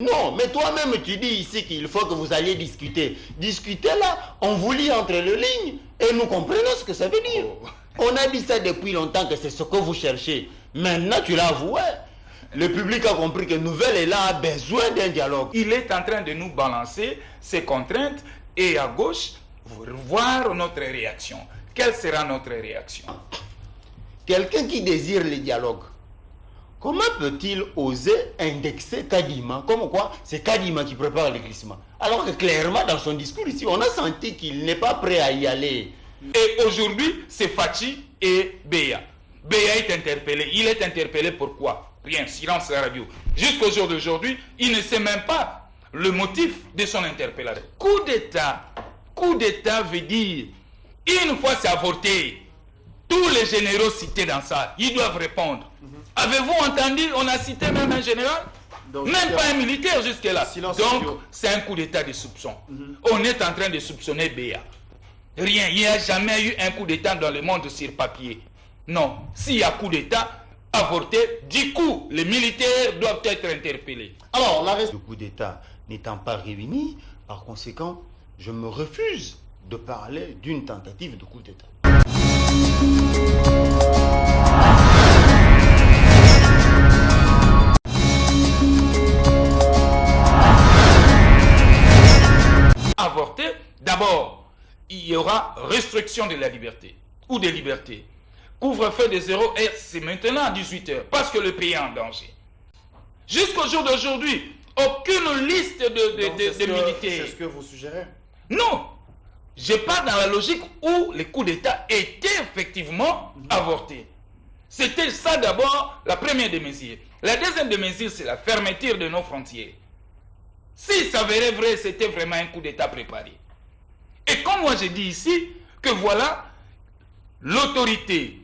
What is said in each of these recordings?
Non, mais toi-même, tu dis ici qu'il faut que vous alliez discuter. Discuter là, on vous lit entre les lignes et nous comprenons ce que ça veut dire. Oh. On a dit ça depuis longtemps que c'est ce que vous cherchez. Maintenant, tu l'as avoué. Le public a compris que Nouvelle est là, a besoin d'un dialogue. Il est en train de nous balancer ses contraintes et à gauche, voir notre réaction. Quelle sera notre réaction? Quelqu'un qui désire le dialogue, comment peut-il oser indexer Kadima? Comme quoi, c'est Kadima qui prépare le glissement. Alors que clairement, dans son discours ici, on a senti qu'il n'est pas prêt à y aller. Et aujourd'hui, c'est Fachi et Béa. Béa est interpellé. Il est interpellé pourquoi? Rien, silence la radio. Jusqu'au jour d'aujourd'hui, il ne sait même pas le motif de son interpellation. Coup d'État veut dire, une fois c'est avorté, tous les généraux cités dans ça, ils doivent répondre. Avez-vous entendu, on a cité même un général? Donc, même pas un militaire jusque-là. Donc, c'est un coup d'État de soupçon. On est en train de soupçonner Béa. Rien, il n'y a jamais eu un coup d'État dans le monde sur papier. Non, s'il y a coup d'État avorté, du coup, les militaires doivent être interpellés. Alors, la reste du coup d'État n'étant pas réunie, par conséquent, je me refuse de parler d'une tentative de coup d'État. Avorté, d'abord, il y aura restriction de la liberté ou des libertés. Couvre-feu de 0 heure, c'est maintenant à 18 heures, parce que le pays est en danger. Jusqu'au jour d'aujourd'hui, aucune liste de militaires. C'est ce que vous suggérez? Non, je pars dans la logique où les coups d'État étaient effectivement avortés. C'était ça d'abord la première des mesures. La deuxième des mesures, c'est la fermeture de nos frontières. Si ça s'avérait vrai, c'était vraiment un coup d'État préparé. Et comme moi j'ai dit ici, que voilà, l'autorité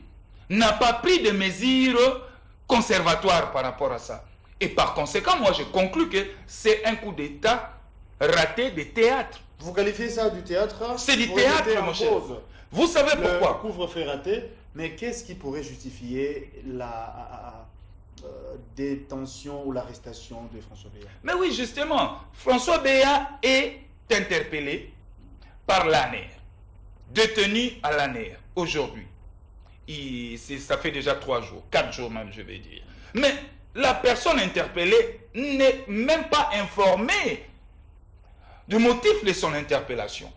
n'a pas pris de mesures conservatoires par rapport à ça. Et par conséquent, moi je conclus que c'est un coup d'État raté de théâtre. Vous qualifiez ça du théâtre? C'est du théâtre, mon cher. Vous savez pourquoi? Le couvre-feu raté, mais qu'est-ce qui pourrait justifier la détention ou l'arrestation de François Béa? Mais oui, justement, François Béa est interpellé par l'ANER, détenu à l'ANER aujourd'hui. Ça fait déjà 3 jours, 4 jours même, je vais dire. Mais la personne interpellée n'est même pas informée du motif de son interpellation.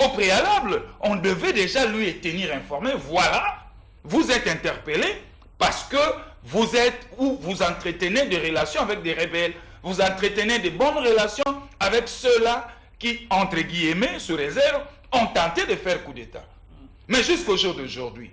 Au préalable, on devait déjà lui tenir informé. Voilà, vous êtes interpellé parce que vous êtes ou vous entretenez des relations avec des rebelles. Vous entretenez de bonnes relations avec ceux-là qui, entre guillemets, sous réserve, ont tenté de faire coup d'État. Mais jusqu'au jour d'aujourd'hui,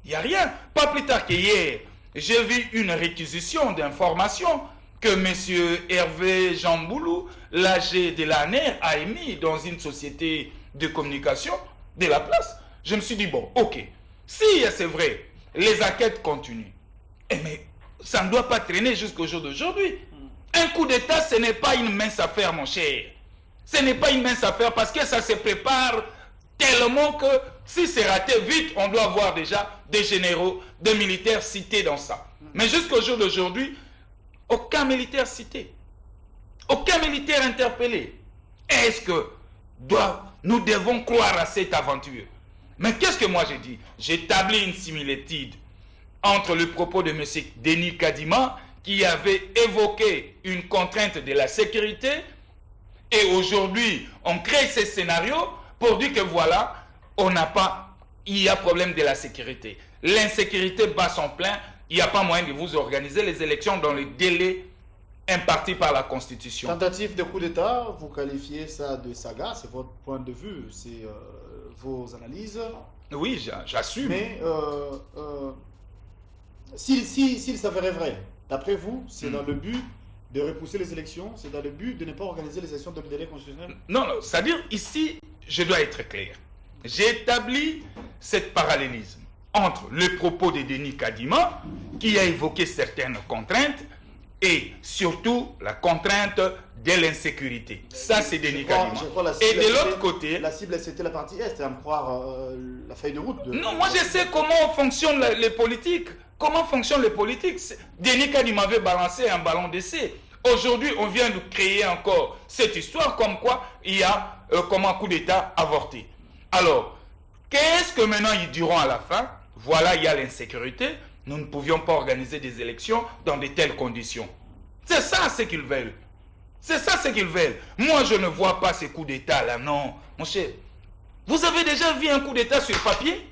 il n'y a rien. Pas plus tard qu'hier, j'ai vu une réquisition d'informations que M. Hervé Jamboulou, l'AG de l'ANER, a émis dans une société de communication de la place. Je me suis dit, bon, ok, si c'est vrai, les enquêtes continuent. Mais ça ne doit pas traîner jusqu'au jour d'aujourd'hui. Un coup d'État, ce n'est pas une mince affaire, mon cher. Ce n'est pas une mince affaire parce que ça se prépare tellement que si c'est raté vite, on doit avoir déjà des généraux, des militaires cités dans ça. Mais jusqu'au jour d'aujourd'hui, aucun militaire cité. Aucun militaire interpellé. Est-ce que nous devons croire à cette aventure? Mais qu'est-ce que moi j'ai dit? J'établis une similitude entre le propos de M. Denis Kadima, qui avait évoqué une contrainte de la sécurité, et aujourd'hui, on crée ces scénarios pour dire que voilà, il y a problème de la sécurité. L'insécurité bat son plein, il n'y a pas moyen de vous organiser les élections dans les délais impartis par la Constitution. Tentative de coup d'État, vous qualifiez ça de saga, c'est votre point de vue, c'est vos analyses. Oui, j'assume. Mais s'il s'avérait vrai, d'après vous, c'est dans le but de repousser les élections, c'est dans le but de ne pas organiser les élections dans le délai constitutionnel? Non, c'est-à-dire ici, je dois être clair. J'ai établi ce parallélisme entre le propos de Denis Kadima, qui a évoqué certaines contraintes, et surtout la contrainte de l'insécurité. Ça, c'est Denis Kadima. Et de l'autre côté... La cible, c'était la partie Est, à me croire la feuille de route. Non, moi je sais comment fonctionnent les politiques. Comment fonctionnent les politiques. Denis Kadima avait balancé un ballon d'essai. Aujourd'hui, on vient de créer encore cette histoire comme quoi il y a comme un coup d'État avorté. Alors, qu'est-ce que maintenant ils diront à la fin? Voilà, il y a l'insécurité. Nous ne pouvions pas organiser des élections dans de telles conditions. C'est ça ce qu'ils veulent. C'est ça ce qu'ils veulent. Moi, je ne vois pas ces coups d'État là, non. Mon cher, vous avez déjà vu un coup d'État sur papier?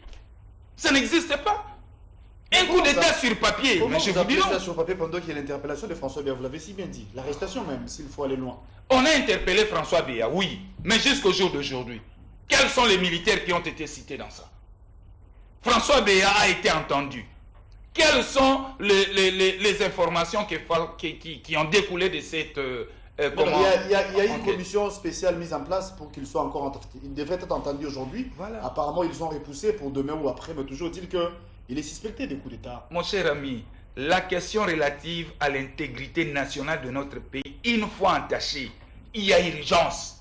Ça n'existe pas. Un coup d'État sur papier. Comment Mais je vous vous dis appelez non. ça sur papier pendant qu'il y a l'interpellation de François Béa? Vous l'avez si bien dit. L'arrestation même, s'il faut aller loin. On a interpellé François Béa, oui. Mais jusqu'au jour d'aujourd'hui, quels sont les militaires qui ont été cités dans ça? François Béa a été entendu. Quelles sont les informations qui ont découlé de cette... comment Il y a une enquête? commission spéciale mise en place pour qu'il soit encore entendu. Il devrait être entendu aujourd'hui. Voilà. Apparemment, ils sont repoussés pour demain ou après, mais toujours dit qu'il est suspecté des coups d'État. Mon cher ami, la question relative à l'intégrité nationale de notre pays, une fois entachée, il y a urgence.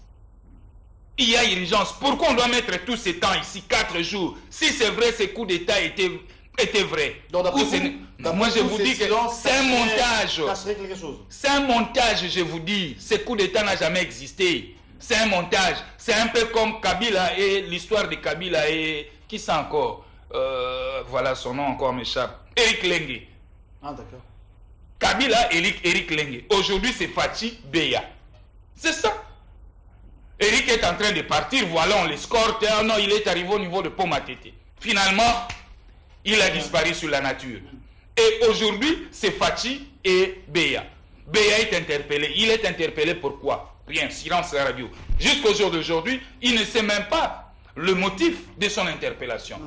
Il y a urgence. Pourquoi on doit mettre tous ces temps ici, 4 jours? Si c'est vrai, ces coups d'État étaient vrais. Donc, Moi, je vous dis que c'est un montage. Cacherait quelque chose. C'est un montage, je vous dis. Ce coup d'État n'a jamais existé. C'est un montage. C'est un peu comme Kabila et l'histoire de Kabila et... Qui c'est encore? Voilà, son nom encore m'échappe. Eric Lengue. Ah, d'accord. Kabila, Eric Lengue. Aujourd'hui, c'est Fachi Beya. C'est ça. Eric est en train de partir. Voilà, on l'escorte. Ah non, il est arrivé au niveau de Pomatete. Finalement, il a disparu sur la nature. Et aujourd'hui, c'est Fachi et Beya. Beya est interpellé. Il est interpellé pourquoi? Rien, silence à la radio. Jusqu'au jour d'aujourd'hui, il ne sait même pas le motif de son interpellation.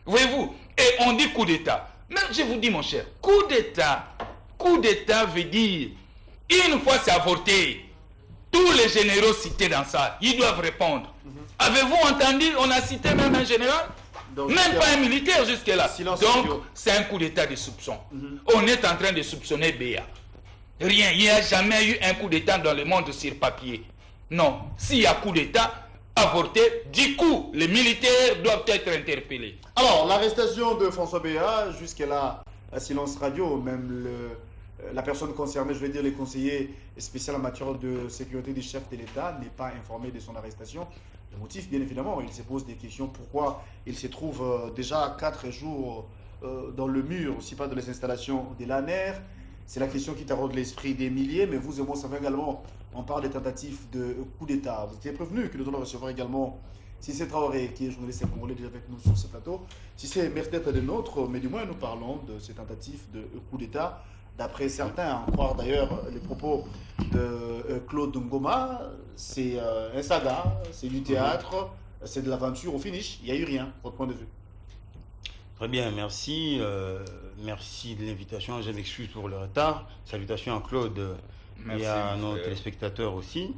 Voyez-vous? Et on dit coup d'État. Mais je vous dis, mon cher, coup d'État veut dire, une fois c'est avorté, tous les généraux cités dans ça, ils doivent répondre. Avez-vous entendu? On a cité même un général? Donc, Même pas un militaire jusque-là. Silence Donc, radio. c'est un coup d'État de soupçon. On est en train de soupçonner Béa. Rien. Il n'y a jamais eu un coup d'État dans le monde sur papier. Non. S'il y a coup d'État avorté, du coup, les militaires doivent être interpellés. Alors, l'arrestation de François Béa, jusqu'à silence radio, même la personne concernée, je vais dire les conseillers spéciaux en matière de sécurité du chef de l'État, n'est pas informé de son arrestation. Le motif, bien évidemment, il se pose des questions. Pourquoi il se trouve déjà 4 jours dans le mur, aussi pas dans les installations de l'ANER? C'est la question qui taraude l'esprit des milliers, mais vous et moi, ça fait également, on parle des tentatives de coup d'État. Vous étiez prévenu que nous allons recevoir également Cissé Traoré, qui est journaliste congolais déjà avec nous sur ce plateau. Cissé, merci d'être des nôtres, mais du moins nous parlons de ces tentatives de coup d'État. D'après certains, en croire d'ailleurs les propos de Claude Ngoma, c'est un saga, c'est du théâtre, c'est de l'aventure au finish. Il n'y a eu rien, votre point de vue. Très bien, merci. Merci de l'invitation. Je m'excuse pour le retard. Salutations à Claude et à nos téléspectateurs aussi.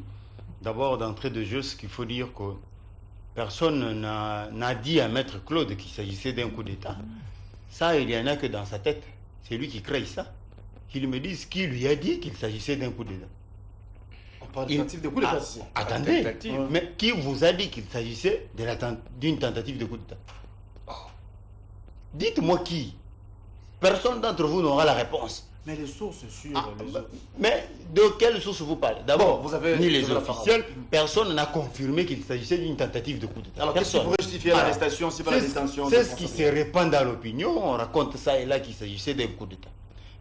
D'abord, d'entrée de jeu, ce qu'il faut dire que personne n'a dit à Maître Claude qu'il s'agissait d'un coup d'État. Ça, il n'y en a que dans sa tête. C'est lui qui crée ça. Qu'il me dise qui lui a dit qu'il s'agissait d'un coup d'État. On parle de tentative de coup d'État, c'est attendez, Tentative. mais qui vous a dit qu'il s'agissait d'une tentative de coup d'État? Dites-moi qui. Personne d'entre vous n'aura la réponse. Mais les sources sûres, les autres. Mais de quelle source vous parlez? D'abord, Bon, vous avez- ni vous les avez la officiels, parole. personne n'a confirmé qu'il s'agissait d'une tentative de coup d'État. Alors, qu'est-ce qui Personne. pourrait justifier Voilà. l'arrestation, si pas la détention C'est de ce qui François se Béa? répand dans l'opinion. On raconte ça et là qu'il s'agissait d'un coup d'État.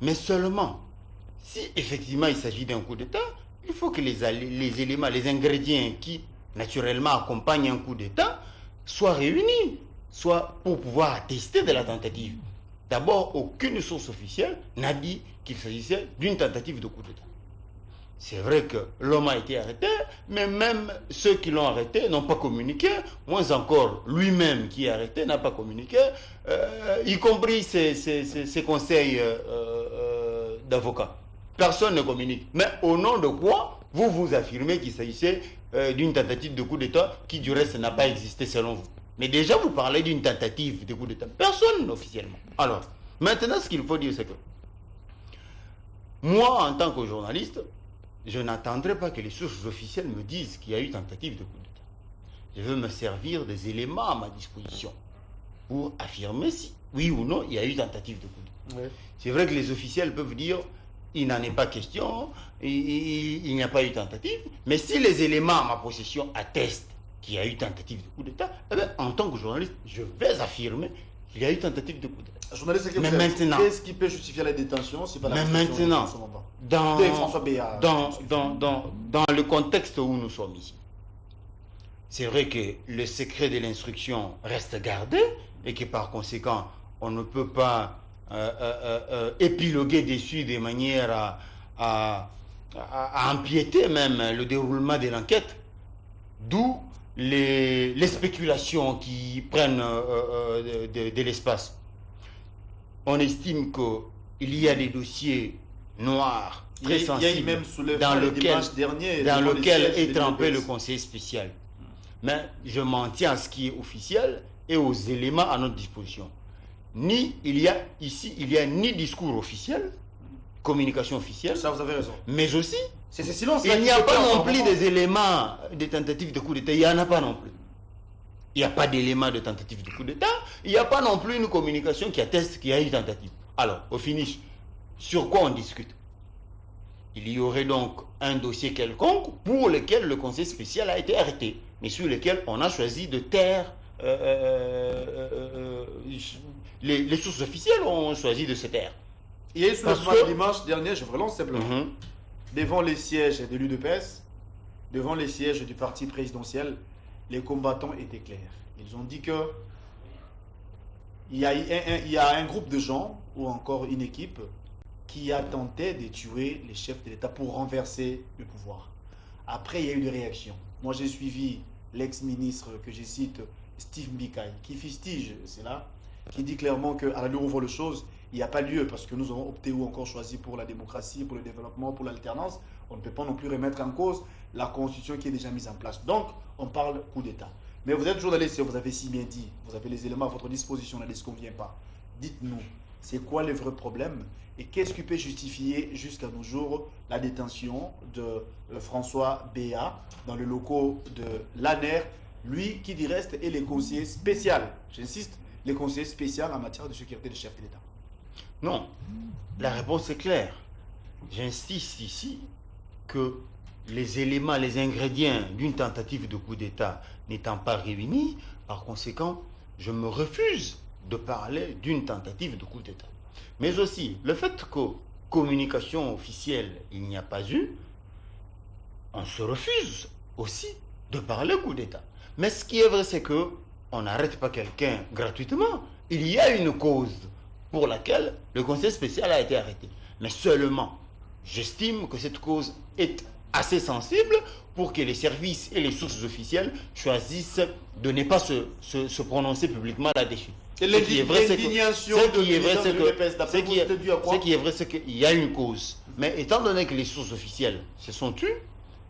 Mais seulement, si effectivement il s'agit d'un coup d'État, il faut que les éléments, les ingrédients qui naturellement accompagnent un coup d'État soient réunis, soit pour pouvoir attester de la tentative. D'abord, aucune source officielle n'a dit qu'il s'agissait d'une tentative de coup d'État. C'est vrai que l'homme a été arrêté, mais même ceux qui l'ont arrêté n'ont pas communiqué, moins encore lui-même qui est arrêté n'a pas communiqué, y compris ses conseils d'avocats. Personne ne communique. Mais au nom de quoi vous vous affirmez qu'il s'agissait d'une tentative de coup d'État qui du reste n'a pas existé selon vous? Mais déjà vous parlez d'une tentative de coup d'État. Personne officiellement. Alors, maintenant ce qu'il faut dire c'est que moi en tant que journaliste, je n'attendrai pas que les sources officielles me disent qu'il y a eu tentative de coup d'État. Je veux me servir des éléments à ma disposition pour affirmer si oui ou non il y a eu tentative de coup d'État. Ouais. C'est vrai que les officiels peuvent dire il n'en est pas question, il n'y a pas eu tentative. Mais si les éléments à ma possession attestent qu'il y a eu tentative de coup d'État, eh bien, en tant que journaliste, je vais affirmer qu'il y a eu tentative de coup d'État. Journaliste, Mais maintenant, qu'est-ce qui peut justifier la détention si pas la mais maintenant, dans François Béat, dans le contexte où nous sommes ici, c'est vrai que le secret de l'instruction reste gardé et que par conséquent, on ne peut pas épiloguer dessus de manière à empiéter même le déroulement de l'enquête, d'où les spéculations qui prennent de l'espace. On estime qu'il y a des dossiers noirs, très sensibles, dans lequel est trempé le conseiller spécial. Mais je m'en tiens à ce qui est officiel et aux éléments à notre disposition. Il y a ni discours officiel, communication officielle, ça vous avez raison. Mais aussi, c'est ce silence il n'y a pas non plus des éléments de tentative de coup d'État. Il n'y en a pas non plus. Il n'y a pas d'éléments de tentative de coup d'État. Il n'y a pas non plus une communication qui atteste qu'il y a eu tentative. Alors, au finish, sur quoi on discute? Il y aurait donc un dossier quelconque pour lequel le conseil spécial a été arrêté, mais sur lequel on a choisi de taire. Les sources officielles ont choisi de se taire. Il y a eu sur le dimanche dernier, je vous relance simplement, devant les sièges de l'UDPS, devant les sièges du parti présidentiel, les combattants étaient clairs. Ils ont dit que il y a un groupe de gens, ou encore une équipe, qui a tenté de tuer les chefs de l'État pour renverser le pouvoir. Après, il y a eu des réactions. Moi, j'ai suivi l'ex-ministre que je cite, Steve Mbikaï, qui fustige cela, qui dit clairement qu'à la où on voit les choses, il n'y a pas lieu, parce que nous avons opté ou encore choisi pour la démocratie, pour le développement, pour l'alternance. On ne peut pas non plus remettre en cause la constitution qui est déjà mise en place. Donc, on parle coup d'État. Mais vous êtes journaliste, vous avez si bien dit, vous avez les éléments à votre disposition, on ne se convient pas. Dites-nous, c'est quoi le vrai problème et qu'est-ce qui peut justifier jusqu'à nos jours la détention de François Béat dans les locaux de l'ANER, lui qui dit reste est le conseiller spécial, j'insiste, le conseiller spécial en matière de sécurité des chefs de l'État. Non, la réponse est claire. J'insiste ici que les éléments, les ingrédients d'une tentative de coup d'État n'étant pas réunis, par conséquent, je me refuse de parler d'une tentative de coup d'État. Mais aussi, le fait que communication officielle, il n'y a pas eu, on se refuse aussi de parler coup d'État. Mais ce qui est vrai, c'est que on n'arrête pas quelqu'un gratuitement. Il y a une cause pour laquelle le conseil spécial a été arrêté. Mais seulement, j'estime que cette cause est assez sensible pour que les services et les sources officielles choisissent de ne pas se prononcer publiquement là-dessus. Ce qui est vrai, c'est qu'il y a une cause. Mais étant donné que les sources officielles se sont tues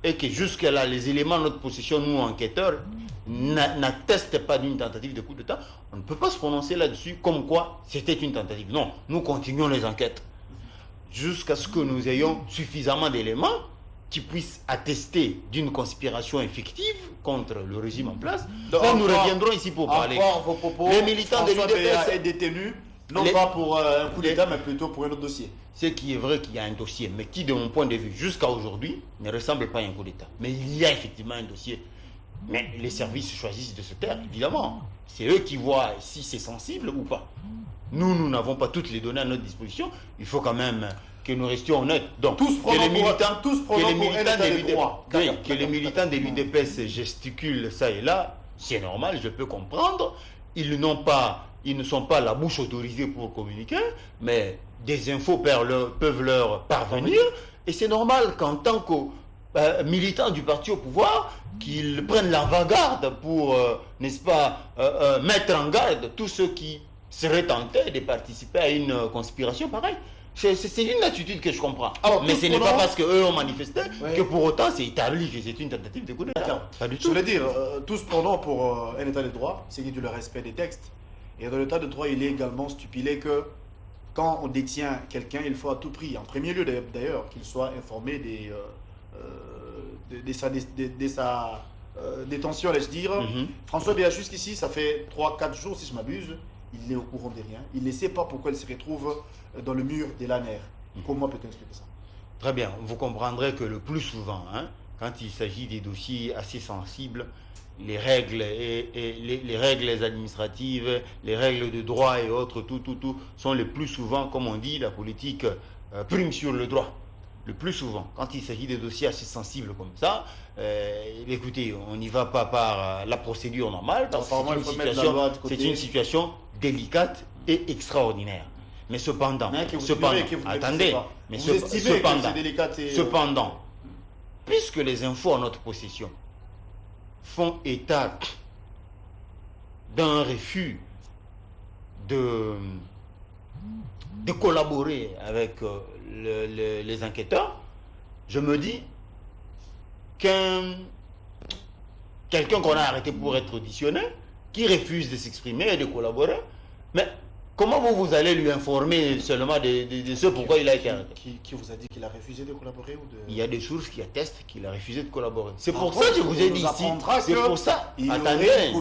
et que jusque-là, les éléments de notre possession, nous enquêteurs, n'attestent pas d'une tentative de coup d'État, on ne peut pas se prononcer là-dessus comme quoi c'était une tentative. Non, nous continuons les enquêtes jusqu'à ce que nous ayons suffisamment d'éléments qui puissent attester d'une conspiration effective contre le régime en place. Donc, nous reviendrons ici pour parler. Les militants de l'UDPS est détenu, non pas pour un coup d'État, mais plutôt pour un autre dossier. C'est qui est vrai qu'il y a un dossier, mais qui, de mon point de vue, jusqu'à aujourd'hui, ne ressemble pas à un coup d'État. Mais il y a effectivement un dossier. Mais les services choisissent de se taire, évidemment. C'est eux qui voient si c'est sensible ou pas. Nous n'avons pas toutes les données à notre disposition. Il faut quand même que nous restions honnêtes. Donc, que les militants de l'UDPS gesticulent ça et là, c'est normal, je peux comprendre. Ils ne sont pas la bouche autorisée pour communiquer, mais des infos peuvent leur parvenir. Et c'est normal qu'en tant que militants du parti au pouvoir, qu'ils prennent l'avant-garde pour, n'est-ce pas, mettre en garde tous ceux qui seraient tentés de participer à une conspiration pareille. C'est une attitude que je comprends. Alors, mais ce n'est pas parce qu'eux ont manifesté que pour autant c'est établi que c'est une tentative de coup d'État. Pas du tout. Je voulais dire, tous prenons pour un état de droit, c'est du respect des textes. Et dans l'état de droit, il est également stipulé que quand on détient quelqu'un, il faut à tout prix, en premier lieu d'ailleurs, qu'il soit informé de sa détention, allais-je dire. François Béat, jusqu'ici, ça fait 3-4 jours, si je m'abuse, il n'est au courant de rien. Il ne sait pas pourquoi il se retrouve dans le mur de l'ANER. Comment peut-on expliquer ça? Très bien, vous comprendrez que le plus souvent, quand il s'agit des dossiers assez sensibles, les règles les règles administratives, les règles de droit et autres, tout sont le plus souvent, comme on dit, la politique prime sur le droit. Le plus souvent, quand il s'agit de dossiers assez sensibles comme ça, écoutez, on n'y va pas par la procédure normale, parce que c'est une situation délicate et extraordinaire. Mais cependant, cependant, puisque les infos à notre possession font état d'un refus de collaborer avec les enquêteurs, je me dis quelqu'un qu'on a arrêté pour être auditionné, qui refuse de s'exprimer et de collaborer, mais comment vous allez lui informer seulement de ce pourquoi il a été arrêté? Qui vous a dit qu'il a refusé de collaborer Il y a des sources qui attestent qu'il a refusé de collaborer. C'est pour ça que je vous ai dit ici. C'est pour ça. Attendez.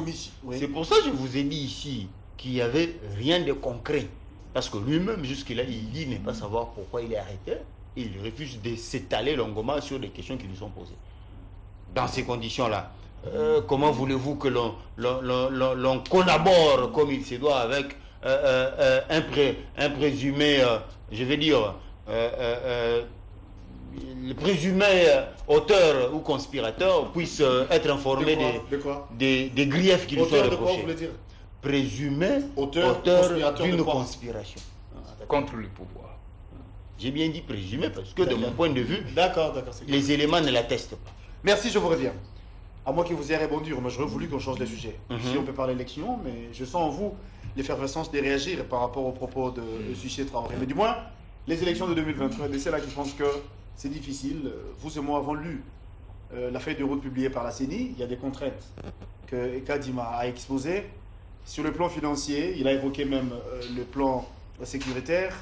C'est pour ça que je vous ai dit ici qu'il n'y avait rien de concret. Parce que lui-même, jusque-là, il dit ne pas savoir pourquoi il est arrêté. Il refuse de s'étaler longuement sur les questions qui lui sont posées. Dans ces conditions-là, comment voulez-vous que l'on collabore comme il se doit avec un présumé, je vais dire, le présumé auteur ou conspirateur puisse être informé des griefs qui lui sont reprochés. Présumé auteur d'une conspiration contre le pouvoir. J'ai bien dit présumé parce que de mon point de vue, les éléments ne l'attestent pas. Merci, je vous reviens. À moi qui vous ai répondu, moi j'aurais voulu qu'on change de sujet. Si on peut parler élection, mais je sens en vous l'effervescence de réagir par rapport aux propos de Suchet Traoré. Mais du moins, les élections de 2023, c'est là qui pense que c'est difficile. Vous et moi avons lu la feuille de route publiée par la CENI. Il y a des contraintes que Kadima a exposées. Sur le plan financier, il a évoqué même le plan sécuritaire.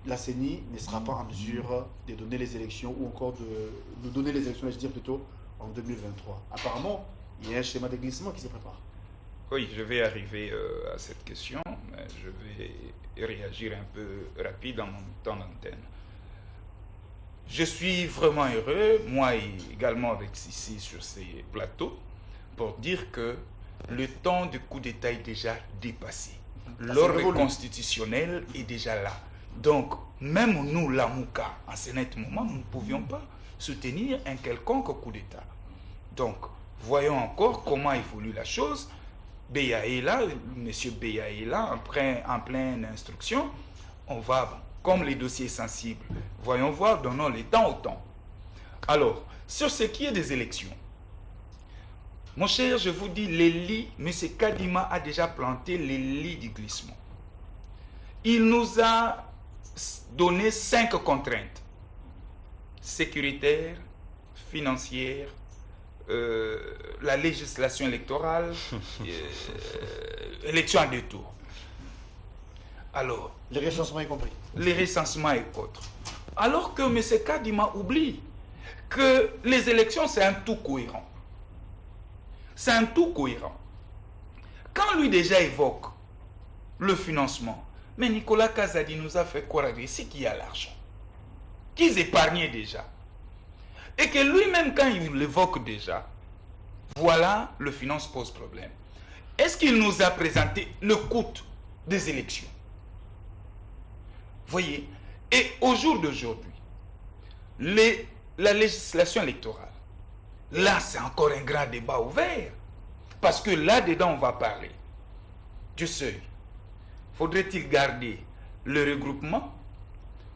La CENI ne sera pas en mesure de donner les élections ou encore de nous donner les élections, je dire plutôt, en 2023. Apparemment, il y a un schéma de glissement qui se prépare. Oui, je vais arriver à cette question. Je vais réagir un peu rapide dans mon temps d'antenne. Je suis vraiment heureux, moi également avec ici sur ces plateaux, pour dire que le temps du coup d'État est déjà dépassé. L'ordre constitutionnel est déjà là. Donc, même nous, la Mouka, en ce moment, nous ne pouvions pas soutenir un quelconque coup d'État. Donc, voyons encore comment évolue la chose. Beya est là, M. Beya est là, en pleine instruction. On va, comme les dossiers sensibles, voyons voir, donnons les temps au temps. Alors, sur ce qui est des élections, mon cher, je vous dis, les lits, M. Kadima a déjà planté les lits du glissement. Il nous a donné 5 contraintes. Sécuritaire, financière, la législation électorale, élection à 2 tours. Alors, les recensements y compris. Les recensements et autres. Alors que M. Kadima oublie que les élections, c'est un tout cohérent. C'est un tout cohérent. Quand lui déjà évoque le financement, mais Nicolas Kazadi nous a fait croire ici qu'il y a l'argent, qu'ils épargnaient déjà. Et que lui-même, quand il l'évoque déjà, voilà, le finance pose problème. Est-ce qu'il nous a présenté le coût des élections? Voyez, et au jour d'aujourd'hui, la législation électorale, là, c'est encore un grand débat ouvert. Parce que là-dedans, on va parler du seuil. Faudrait-il garder le regroupement?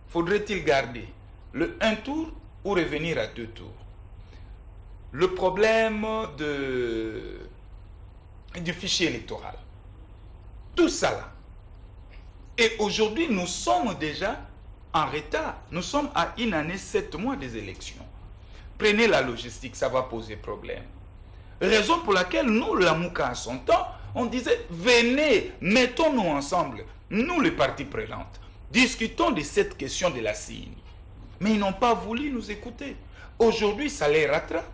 Faudrait-il garder le 1 tour ou revenir à 2 tours? Le problème du fichier électoral. Tout ça là. Et aujourd'hui, nous sommes déjà en retard. Nous sommes à 1 année, 7 mois des élections. Prenez la logistique, ça va poser problème. Raison pour laquelle nous, la Mouka, à son temps, on disait, venez, mettons-nous ensemble, nous les parties prenantes, discutons de cette question de la CENI. Mais ils n'ont pas voulu nous écouter. Aujourd'hui, ça les rattrape.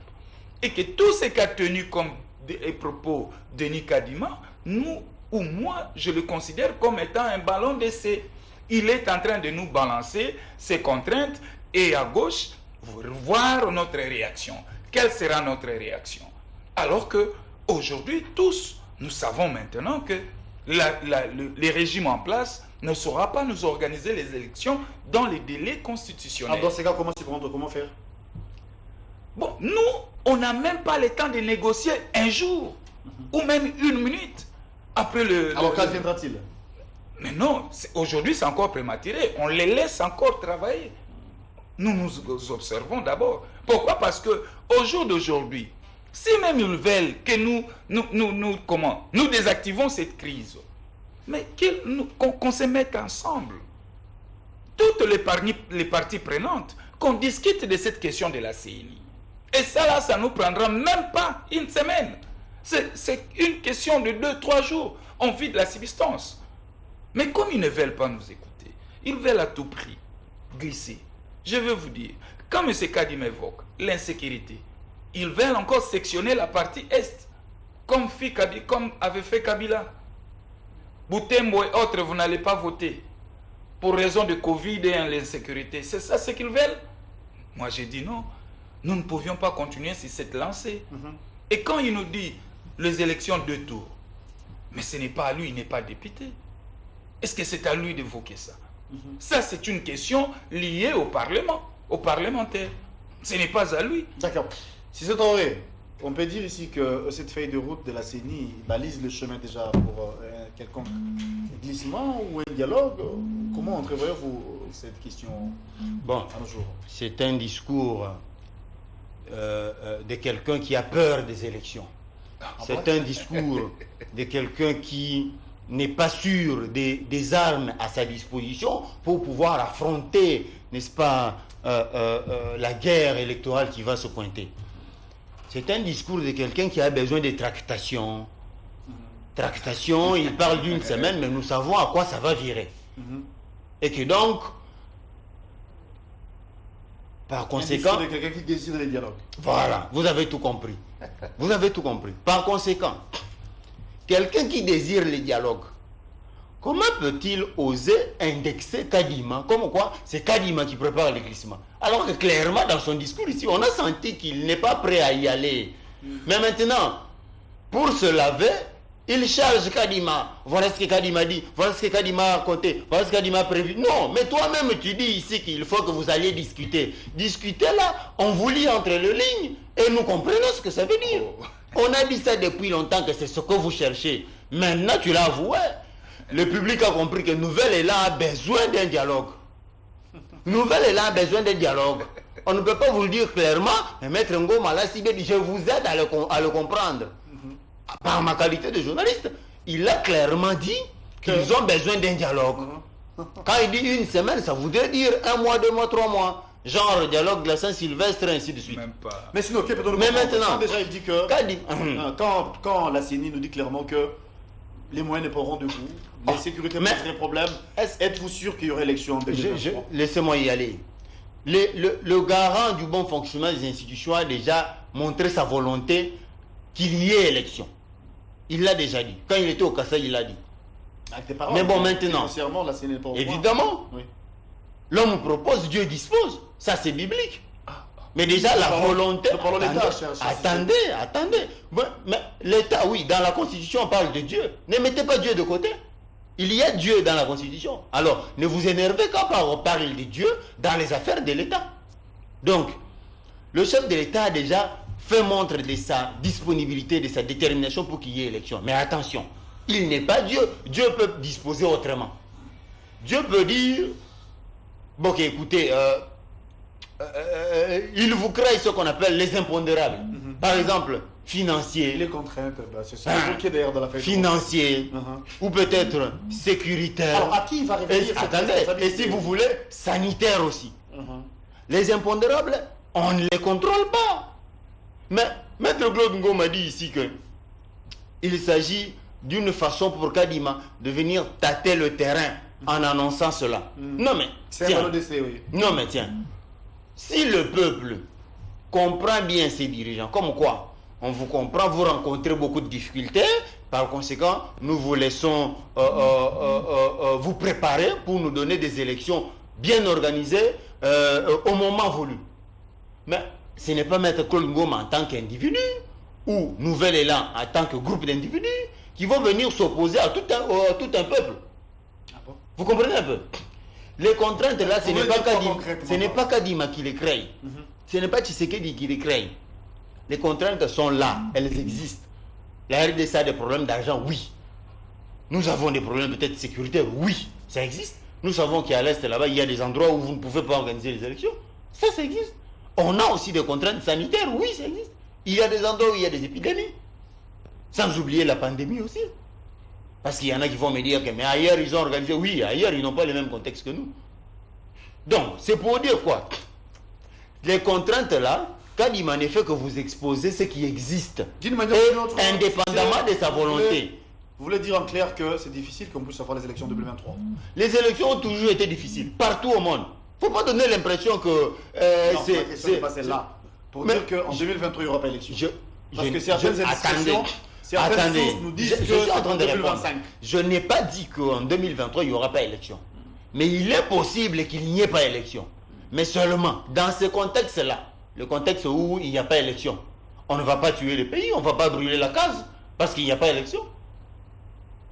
Et que tout ce qu'a tenu comme des propos de Denis Kadima, nous ou moi, je le considère comme étant un ballon d'essai. il est en train de nous balancer ces contraintes et à gauche, voir notre réaction. Quelle sera notre réaction? Alors que aujourd'hui, tous, nous savons maintenant que les régimes en place ne saura pas nous organiser les élections dans les délais constitutionnels. Dans ces cas, comment s'y prendre? Comment faire? Bon, nous, on n'a même pas le temps de négocier un jour ou même une minute après le... Alors, quand viendra-t-il? Mais non, aujourd'hui c'est encore prématuré. On les laisse encore travailler. Nous nous observons d'abord. Pourquoi? Parce que au jour d'aujourd'hui, si même ils veulent que nous désactivons cette crise, mais qu'on se mette ensemble, toutes les parties prenantes, qu'on discute de cette question de la CENI. Et ça là, ça nous prendra même pas une semaine. C'est une question de 2-3 jours. On vit de la subsistance. Mais comme ils ne veulent pas nous écouter, ils veulent à tout prix glisser. Je veux vous dire, quand M. Kadim évoque l'insécurité, ils veulent encore sectionner la partie Est, comme avait fait Kabila. Boutembo et autres, vous n'allez pas voter pour raison de Covid et l'insécurité. C'est ça ce qu'ils veulent. Moi j'ai dit non, nous ne pouvions pas continuer sur cette lancée. Et quand il nous dit les élections 2 tours, mais ce n'est pas à lui, il n'est pas député. Est-ce que c'est à lui d'évoquer ça? Ça, c'est une question liée au Parlement, aux parlementaires. Ce n'est pas à lui. D'accord. Si c'est vrai, on peut dire ici que cette feuille de route de la CENI balise le chemin déjà pour un quelconque glissement ou un dialogue. Comment entrevoyez-vous cette question à nos jours? C'est un discours de quelqu'un qui a peur des élections. C'est un discours de quelqu'un qui n'est pas sûr des armes à sa disposition pour pouvoir affronter, n'est-ce pas, la guerre électorale qui va se pointer. C'est un discours de quelqu'un qui a besoin de tractations. Tractations, il parle d'une semaine, mais nous savons à quoi ça va virer. Et que donc, par conséquent... Un discours de quelqu'un qui désire les dialogues. Voilà, vous avez tout compris. Vous avez tout compris. Par conséquent, quelqu'un qui désire les dialogues, comment peut-il oser indexer Kadima? Comme quoi, c'est Kadima qui prépare le glissement. Alors que clairement, dans son discours ici, on a senti qu'il n'est pas prêt à y aller. Mais maintenant, pour se laver, il charge Kadima. Voilà ce que Kadima dit, voilà ce que Kadima a raconté, voilà ce que Kadima a prévu. Non, mais toi-même, tu dis ici qu'il faut que vous alliez discuter. Discuter là, on vous lit entre les lignes et nous comprenons ce que ça veut dire. On a dit ça depuis longtemps que c'est ce que vous cherchez. Maintenant, tu l'as avoué. Le public a compris que Nouvelle Élan a besoin d'un dialogue. Nouvelle Élan a besoin d'un dialogue. On ne peut pas vous le dire clairement, mais Maître Ngoma là, je vous aide à le comprendre. Par ma qualité de journaliste, il a clairement dit qu'ils ont besoin d'un dialogue. Quand il dit une semaine, ça voudrait dire 1 mois, 2 mois, 3 mois. Genre le dialogue de la Saint-Sylvestre, ainsi de suite. Même pas. Mais sinon, mais maintenant, déjà il dit que quand la CENI nous dit clairement que les moyens ne pourront de vous, les sécurités poseraient problème, êtes-vous sûr qu'il y aurait élection en 2023? Laissez-moi y aller. Le garant du bon fonctionnement des institutions a déjà montré sa volonté qu'il y ait élection. Il l'a déjà dit. Quand il était au Kassai, il l'a dit. Mais bon, maintenant, la CENI n'est pas au évidemment, oui. L'homme propose, Dieu dispose. Ça, c'est biblique. Mais déjà, la volonté... Attendez. Mais l'État, oui, dans la Constitution, on parle de Dieu. Ne mettez pas Dieu de côté. Il y a Dieu dans la Constitution. Alors, ne vous énervez quand on parle de Dieu dans les affaires de l'État. Donc, le chef de l'État a déjà fait montre de sa disponibilité, de sa détermination pour qu'il y ait élection. Mais attention, il n'est pas Dieu. Dieu peut disposer autrement. Dieu peut dire, bon, ok, écoutez, il vous crée ce qu'on appelle les impondérables. Par exemple, financiers. Les contraintes, c'est ça qui est d'ailleurs dans la feuille. Financiers, ou peut-être sécuritaires. Alors, à qui il va révéler cette attendez, et si vous voulez, sanitaires aussi. Les impondérables, on ne les contrôle pas. Mais Maître Claude Ngo m'a dit ici que il s'agit d'une façon pour Kadima de venir tâter le terrain en annonçant cela. Non mais tiens, non mais tiens, si le peuple comprend bien ses dirigeants, comme quoi on vous comprend, vous rencontrez beaucoup de difficultés. Par conséquent, nous vous laissons vous préparer pour nous donner des élections bien organisées au moment voulu. Mais ce n'est pas Maître Claude Ngoma en tant qu'individu ou Nouvel Élan en tant que groupe d'individus qui vont venir s'opposer à tout un peuple. Ah bon? Vous comprenez un peu? Les contraintes là, ce n'est pas Kadima qui les crée. Ce n'est pas Tshisekedi qui les crée. Les contraintes sont là, elles existent. La RDC a des problèmes d'argent, oui. Nous avons des problèmes peut-être sécuritaires, oui, ça existe. Nous savons qu'à l'Est, là-bas, il y a des endroits où vous ne pouvez pas organiser les élections. Ça existe. On a aussi des contraintes sanitaires, oui, ça existe. Il y a des endroits où il y a des épidémies. Sans oublier la pandémie aussi. Parce qu'il y en a qui vont me dire que mais ailleurs, ils ont organisé. Oui, ailleurs, ils n'ont pas le même contexte que nous. Donc, c'est pour dire quoi? Les contraintes là, Kadima ne fait que vous exposer ce qui existe. D'une manière ou d'une autre, indépendamment de sa volonté. Vous voulez dire en clair que c'est difficile qu'on puisse avoir les élections 2023? Les élections ont toujours été difficiles, partout au monde. Il ne faut pas donner l'impression que non, la question n'est pas celle-là. Pour dire qu'en 2023, il n'y aura pas d'élection. Parce que certaines institutions, certaines sources nous disent que c'est en 2025. Je n'ai pas dit qu'en 2023, il n'y aura pas d'élection. Mais il est possible qu'il n'y ait pas d'élection. Mais seulement dans ce contexte-là, le contexte où il n'y a pas d'élection, on ne va pas tuer le pays, on ne va pas brûler la case parce qu'il n'y a pas d'élection.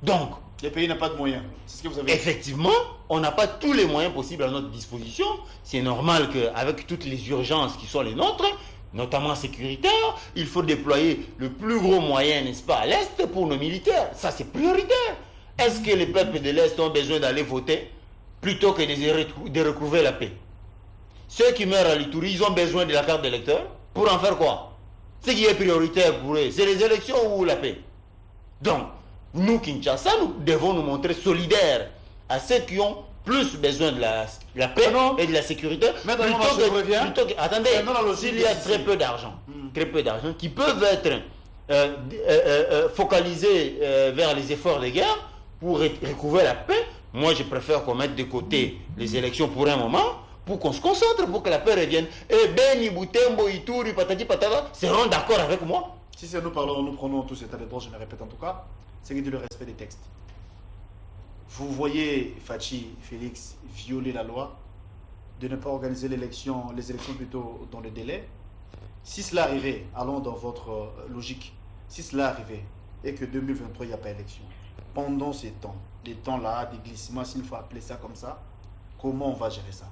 Donc, le pays n'a pas de moyens. C'est ce que vous avez dit. Effectivement, on n'a pas tous les moyens possibles à notre disposition. C'est normal qu'avec toutes les urgences qui sont les nôtres, notamment sécuritaires, il faut déployer le plus gros moyen, n'est-ce pas, à l'Est pour nos militaires. Ça, c'est prioritaire. Est-ce que les peuples de l'Est ont besoin d'aller voter plutôt que de recouvrer la paix? Ceux qui meurent à l'Ituri, ils ont besoin de la carte d'électeur pour en faire quoi? Ce qui est prioritaire pour eux, c'est les élections ou la paix. Donc, nous, Kinshasa, nous devons nous montrer solidaires à ceux qui ont plus besoin de la paix et de la sécurité. Attendez, s'il y a très peu d'argent, qui peuvent être focalisés vers les efforts de guerre pour recouvrir la paix, moi je préfère qu'on mette de côté les élections pour un moment, pour qu'on se concentre, pour que la paix revienne. Et Beni, Butembo, Ituri, Patati, Patata seront d'accord avec moi. Si nous parlons, nous prenons tous cet état de droit, je me répète en tout cas, c'est le respect des textes. Vous voyez Fachi, Félix, violer la loi, de ne pas organiser les élections plutôt dans le délai. Si cela arrivait, allons dans votre logique, si cela arrivait et que 2023, il n'y a pas d'élection, pendant ces temps, des temps-là, des glissements, s'il faut appeler ça comme ça, comment on va gérer ça?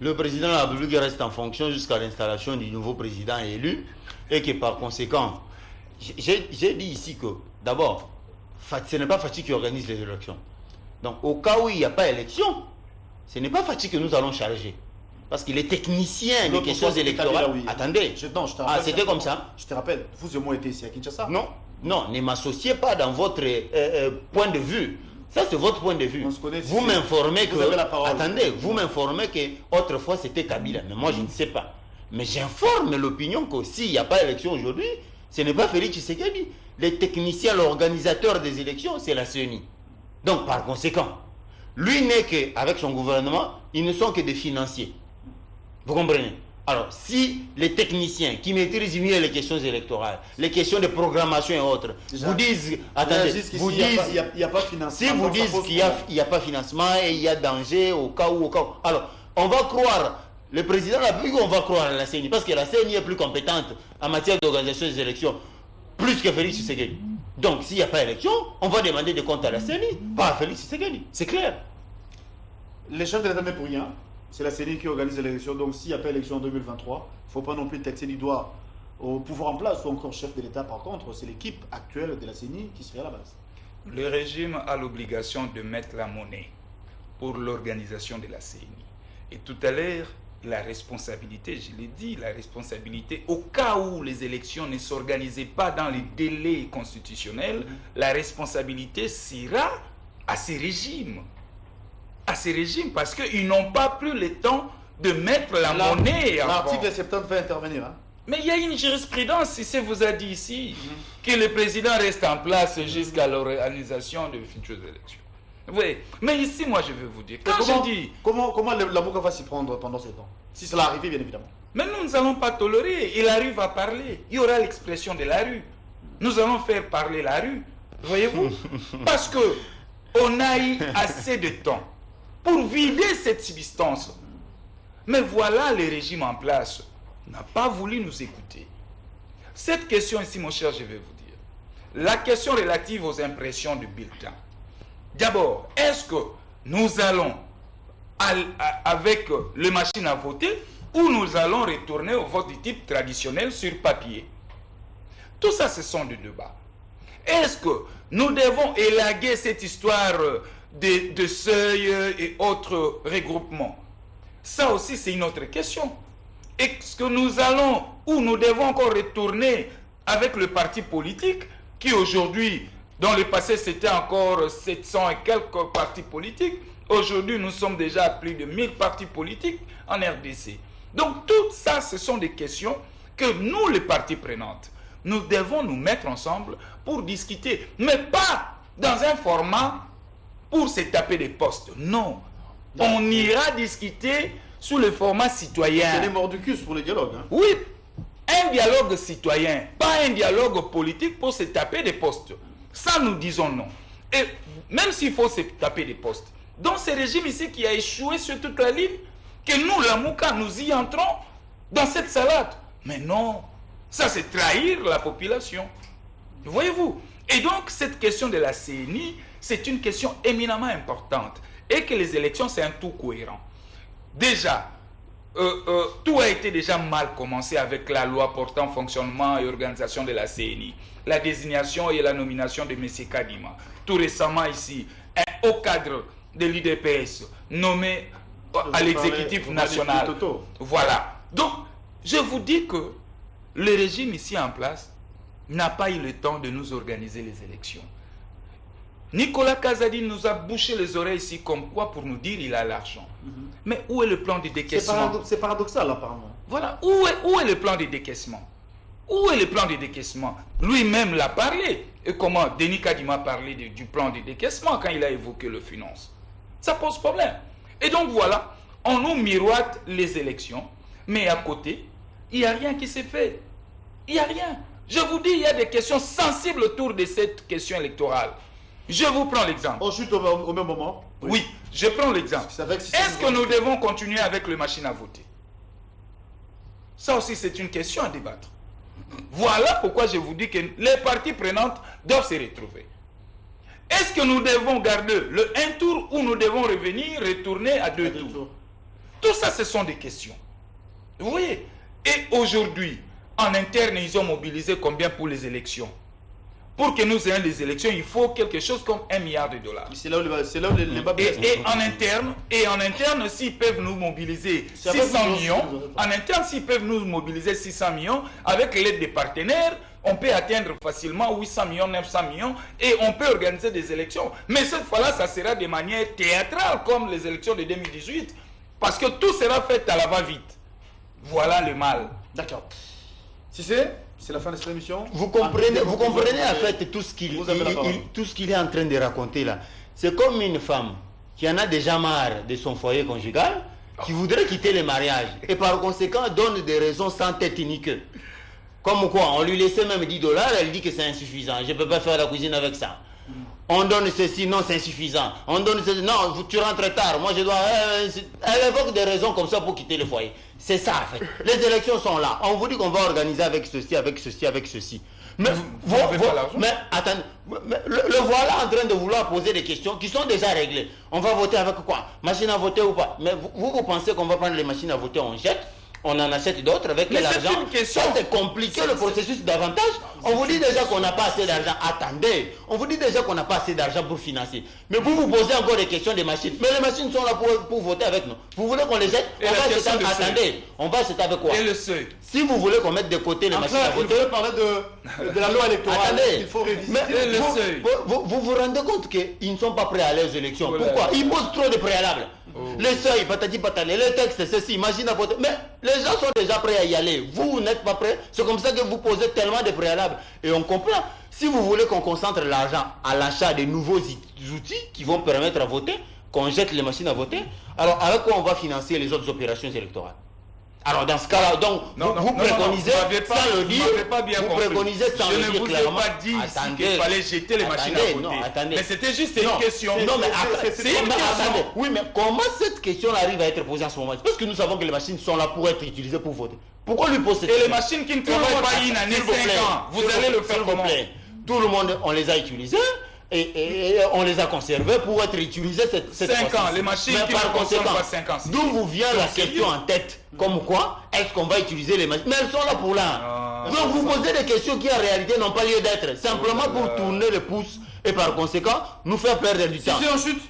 Le président de la République reste en fonction jusqu'à l'installation du nouveau président élu et que par conséquent, j'ai dit ici que d'abord, ce n'est pas Fachi qui organise les élections. Donc au cas où il n'y a pas d'élection, ce n'est pas Fachi que nous allons charger. Parce qu'il est technicien des questions électorales. Oui. Attendez, c'était comme ça. Je te rappelle, vous et moi étiez ici à Kinshasa. Non, ne m'associez pas dans votre point de vue. Ça, c'est votre point de vue. Vous m'informez que... Attendez, vous m'informez qu'autrefois, c'était Kabila. Mais moi, je ne sais pas. Mais j'informe l'opinion que s'il n'y a pas d'élection aujourd'hui, ce n'est pas Félix Tshisekedi. Les techniciens, l'organisateur des élections, c'est la CENI. Donc, par conséquent, lui n'est qu'avec son gouvernement, ils ne sont que des financiers. Vous comprenez? Alors, si les techniciens qui maîtrisent mieux les questions électorales, les questions de programmation et autres, vous disent, attendez, vous disent, il n'y a pas de financement. Si vous dites qu'il n'y a pas de financement et il y a danger au cas où, alors, on va croire le président de la République ou on va croire à la CENI? Parce que la CENI est plus compétente en matière d'organisation des élections, plus que Félix Tshisekedi. Donc, s'il n'y a pas d'élection, on va demander des comptes à la CENI, pas à Félix Tshisekedi. C'est clair. Les chefs de l'État n'est pour rien. C'est la CENI qui organise l'élection. Donc, s'il n'y a pas d'élection en 2023, il ne faut pas non plus taxer du doigt au pouvoir en place ou encore chef de l'État. Par contre, c'est l'équipe actuelle de la CENI qui serait à la base. Le régime a l'obligation de mettre la monnaie pour l'organisation de la CENI. Et tout à l'heure, la responsabilité, je l'ai dit, la responsabilité, au cas où les élections ne s'organisaient pas dans les délais constitutionnels, la responsabilité sera à ces régimes. À ces régimes, parce qu'ils n'ont pas pris le temps de mettre la monnaie. L'article 70 va intervenir. Hein? Mais il y a une jurisprudence, si vous a dit ici, que le président reste en place jusqu'à l'organisation de futures élections. Oui, mais ici, moi, je veux vous dire, comment la Mouka va s'y prendre pendant ce temps? Si cela arrive, bien évidemment. Mais nous n'allons pas tolérer. Et la rue va parler. Il y aura l'expression de la rue. Nous allons faire parler la rue. Voyez-vous? Parce que on a eu assez de temps pour vider cette substance. Mais voilà, le régime en place n'a pas voulu nous écouter. Cette question ici, mon cher, je vais vous dire. La question relative aux impressions du bulletin. D'abord, est-ce que nous allons avec les machines à voter ou nous allons retourner au vote du type traditionnel sur papier? Tout ça, ce sont des débats. Est-ce que nous devons élaguer cette histoire de seuil et autres regroupements? Ça aussi, c'est une autre question. Est-ce que nous allons ou nous devons encore retourner avec le parti politique qui aujourd'hui, dans le passé, c'était encore 700 et quelques partis politiques. Aujourd'hui, nous sommes déjà à plus de 1000 partis politiques en RDC. Donc, tout ça, ce sont des questions que nous, les parties prenantes, nous devons nous mettre ensemble pour discuter. Mais pas dans un format pour se taper des postes. Non. On ira discuter sous le format citoyen. C'est les mordicus pour le dialogue. Hein. Oui. Un dialogue citoyen, pas un dialogue politique pour se taper des postes. Ça, nous disons non. Et même s'il faut se taper des postes, dans ce régime ici qui a échoué sur toute la ligne, que nous, la Mouka, nous y entrons dans cette salade. Mais non, ça c'est trahir la population. Voyez-vous? Et donc, cette question de la CENI, c'est une question éminemment importante. Et que les élections, c'est un tout cohérent. Déjà, tout a été déjà mal commencé avec la loi portant fonctionnement et organisation de la CENI. La désignation et la nomination de M. Kadima. Tout récemment ici, un haut cadre de l'UDPS nommé à l'exécutif national. Voilà. Donc, je vous dis que le régime ici en place n'a pas eu le temps de nous organiser les élections. Nicolas Kazadi nous a bouché les oreilles ici comme quoi pour nous dire il a l'argent. Mais où est le plan de décaissement? C'est paradoxal apparemment. Voilà. Où est le plan de décaissement? Où est le plan de décaissement? Lui-même l'a parlé. Et comment Denis Kadima a parlé du plan de décaissement quand il a évoqué le finance? Ça pose problème. Et donc voilà, on nous miroite les élections, mais à côté, il n'y a rien qui s'est fait. Il n'y a rien. Je vous dis, il y a des questions sensibles autour de cette question électorale. Je vous prends l'exemple. On chute au même moment. Oui, je prends l'exemple. Est-ce que nous devons continuer avec les machines à voter? Ça aussi, c'est une question à débattre. Voilà pourquoi je vous dis que les parties prenantes doivent se retrouver. Est-ce que nous devons garder le 1 tour ou nous devons revenir, retourner à 2 tours? Tout ça, ce sont des questions. Vous voyez? Et aujourd'hui, en interne, ils ont mobilisé combien pour les élections? Pour que nous ayons les élections, il faut quelque chose comme 1 milliard de dollars. C'est là où les bas blessent. Et en interne, s'ils peuvent nous mobiliser 600 millions, en interne, s'ils peuvent nous mobiliser 600 millions, avec l'aide des partenaires, on peut atteindre facilement 800 millions, 900 millions, et on peut organiser des élections. Mais cette fois-là, ça sera de manière théâtrale, comme les élections de 2018, parce que tout sera fait à la va-vite. Voilà le mal. D'accord. Si c'est la fin de cette émission. Vous comprenez en fait tout ce qu'il est en train de raconter là. C'est comme une femme qui en a déjà marre de son foyer conjugal, qui voudrait quitter le mariage et par conséquent donne des raisons sans tête ni queue. Comme quoi, on lui laissait même 10 $, elle dit que c'est insuffisant. Je ne peux pas faire la cuisine avec ça. On donne ceci, non, c'est insuffisant. On donne ceci, non, tu rentres tard. Moi, je dois. Elle évoque des raisons comme ça pour quitter le foyer. C'est ça, en fait. Les élections sont là. On vous dit qu'on va organiser avec ceci, avec ceci, avec ceci. Mais, mais attendez, le voilà en train de vouloir poser des questions qui sont déjà réglées. On va voter avec quoi? Machine à voter ou pas? Mais vous pensez qu'on va prendre les machines à voter, on jette? On en achète d'autres avec l'argent. Ça, c'est compliqué le processus davantage. On vous dit déjà qu'on n'a pas assez d'argent. Attendez, on vous dit déjà qu'on n'a pas assez d'argent pour financer. Mais vous posez encore des questions des machines. Mais les machines sont là pour voter avec nous. Vous voulez qu'on les jette? Attendez, on va acheter avec quoi? Et le seuil. Si vous voulez qu'on mette de côté les machines à voter. Vous parler de la loi électorale. Attendez, il faut réviser. Vous vous rendez compte qu'ils ne sont pas prêts à aller aux élections. Pourquoi? Ils posent trop de préalables. Les seuils, patati patati, les textes, ceci, machine à voter. Mais les gens sont déjà prêts à y aller. Vous n'êtes pas prêts. C'est comme ça que vous posez tellement de préalables. Et on comprend. Si vous voulez qu'on concentre l'argent à l'achat de nouveaux outils qui vont permettre à voter, qu'on jette les machines à voter, alors avec quoi on va financer les autres opérations électorales? Alors dans ce cas-là, donc vous préconisez sans le dire, vous préconisez sans le dire clairement. Je ne vous ai pas dit ici qu'il fallait jeter les machines à côté. Non, attendez. Mais c'était juste une question. Non, mais c'est une question. Oui, mais comment cette question arrive à être posée en ce moment? Parce que nous savons que les machines sont là pour être utilisées pour voter. Pourquoi lui poser cette question? Et les machines qui ne travaillent pas une année, 5 ans, vous allez le faire comment? Tout le monde, on les a utilisées. Et on les a conservés pour être utilisés cette 5 ans, les machines qui ne consomment pas 5 ans. D'où vous vient la question en tête? Comme quoi, est-ce qu'on va utiliser les machines? Mais elles sont là pour là. Donc vous posez des questions qui en réalité n'ont pas lieu d'être. Simplement pour tourner le pouce et par conséquent nous faire perdre du temps.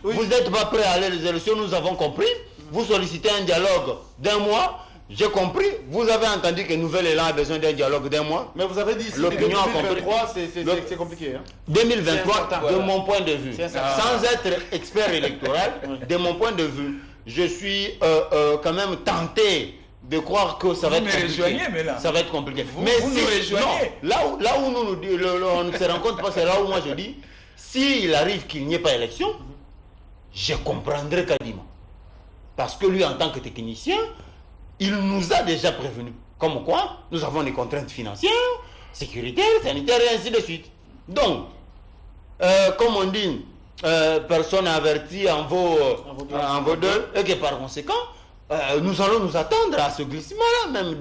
Vous n'êtes pas prêts à aller aux élections, nous avons compris. Vous sollicitez un dialogue d'1 mois. J'ai compris, vous avez entendu que Nouvel Élan a besoin d'un dialogue d'1 mois. Mais vous avez dit que l'opinion a compris. 2023, c'est compliqué. Hein. 2023, de mon point de vue, sans être expert électoral, de mon point de vue, je suis quand même tenté de croire que ça va être compliqué. Ça va être compliqué. Mais vous si, nous rejoignez. Non, là où on ne se rencontre pas, c'est là où moi je dis, s'il arrive qu'il n'y ait pas élection, je comprendrai Kadima. Parce que lui, en tant que technicien, il nous a déjà prévenu. Comme quoi, nous avons des contraintes financières, sécuritaires, sanitaires et ainsi de suite. Donc, comme on dit, personne avertie en vaut deux, et que par conséquent, nous allons nous attendre à ce glissement-là, même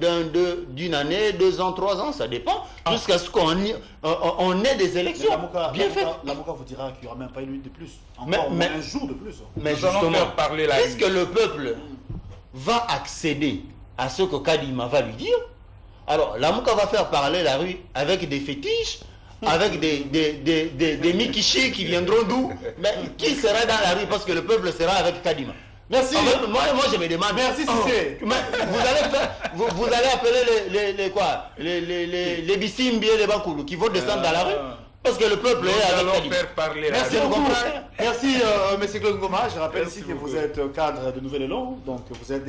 d'une année, 2 ans, 3 ans, ça dépend, jusqu'à ce qu'on ait des élections. Bien fait. L'avocat vous dira qu'il n'y aura même pas une minute de plus. Encore un jour de plus. Mais justement, est-ce que le peuple va accéder à ce que Kadima va lui dire? Alors, Lamouka va faire parler la rue avec des fétiches, avec des Mikichi qui viendront d'où? Mais qui sera dans la rue parce que le peuple sera avec Kadima? Merci. Moi, je me demande. Merci, Cissé. Vous allez appeler les Bissimbi et les Bakoulou qui vont descendre dans la rue parce que le peuple est avec Kadima. Merci beaucoup. Merci, M. Claude Ngoma. Je rappelle ici que vous êtes cadre de Nouvel Élan, donc vous êtes